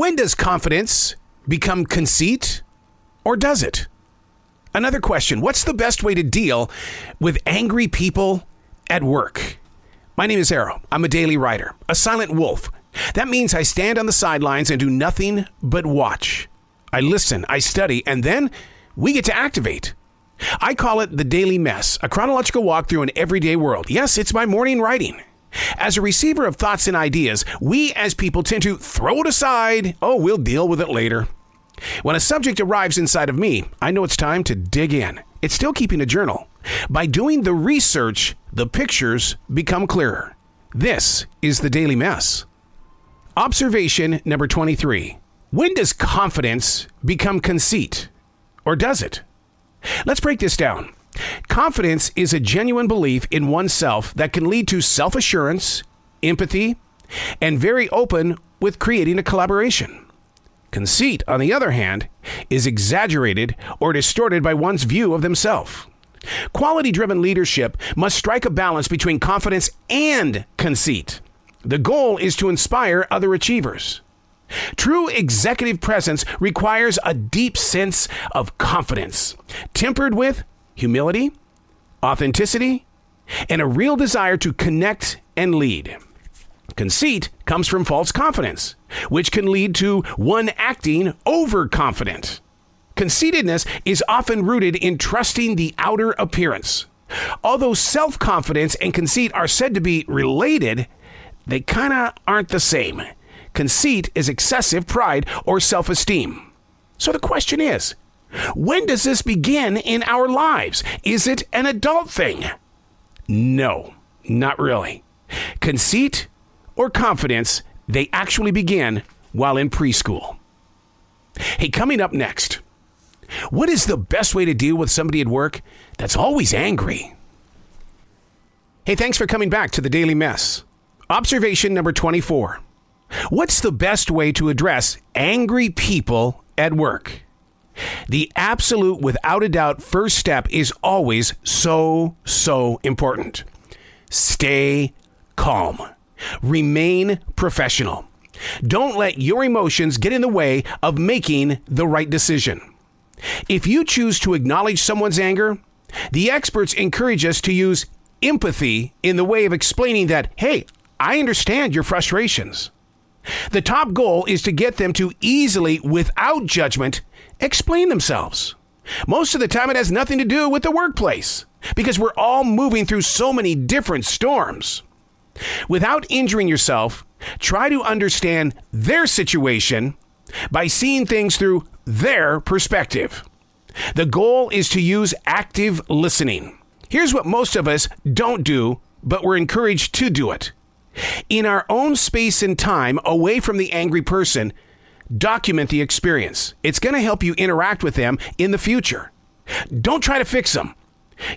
When does confidence become conceit, or does it? Another question, what's the best way to deal with angry people at work? My name is Arrow. I'm a daily writer, a silent wolf. That means I stand on the sidelines and do nothing but watch. I listen, I study, and then we get to activate. I call it the daily mess, a chronological walk through an everyday world. Yes, it's my morning writing. As a receiver of thoughts and ideas, we as people tend to throw it aside. Oh, we'll deal with it later. When a subject arrives inside of me, I know it's time to dig in. It's still keeping a journal. By doing the research, the pictures become clearer. This is the Daily Mess. Observation number 23. When does confidence become conceit? Or does it? Let's break this down. Confidence is a genuine belief in oneself that can lead to self-assurance, empathy, and very open with creating a collaboration. Conceit, on the other hand, is exaggerated or distorted by one's view of themselves. Quality-driven leadership must strike a balance between confidence and conceit. The goal is to inspire other achievers. True executive presence requires a deep sense of confidence, tempered with humility, authenticity, and a real desire to connect and lead. Conceit comes from false confidence, which can lead to one acting overconfident. Conceitedness is often rooted in trusting the outer appearance. Although self-confidence and conceit are said to be related, they kind of aren't the same. Conceit is excessive pride or self-esteem. So the question is, when does this begin in our lives? Is it an adult thing? No, not really. Conceit or confidence, they actually begin while in preschool. Hey, coming up next, what is the best way to deal with somebody at work that's always angry? Hey, thanks for coming back to the Daily Mess. Observation number 24. What's the best way to address angry people at work? The absolute, without a doubt, first step is always so important. Stay calm. Remain professional. Don't let your emotions get in the way of making the right decision. If you choose to acknowledge someone's anger, the experts encourage us to use empathy in the way of explaining that, hey, I understand your frustrations. The top goal is to get them to easily, without judgment, explain themselves. Most of the time, it has nothing to do with the workplace because we're all moving through so many different storms. Without injuring yourself, try to understand their situation by seeing things through their perspective. The goal is to use active listening. Here's what most of us don't do, but we're encouraged to do it. In our own space and time, away from the angry person, document the experience. It's going to help you interact with them in the future. Don't try to fix them.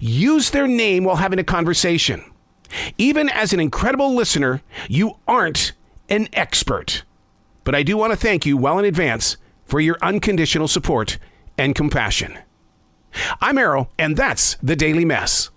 Use their name while having a conversation. Even as an incredible listener, you aren't an expert. But I do want to thank you well in advance for your unconditional support and compassion. I'm Arrow, and that's the Daily Mess.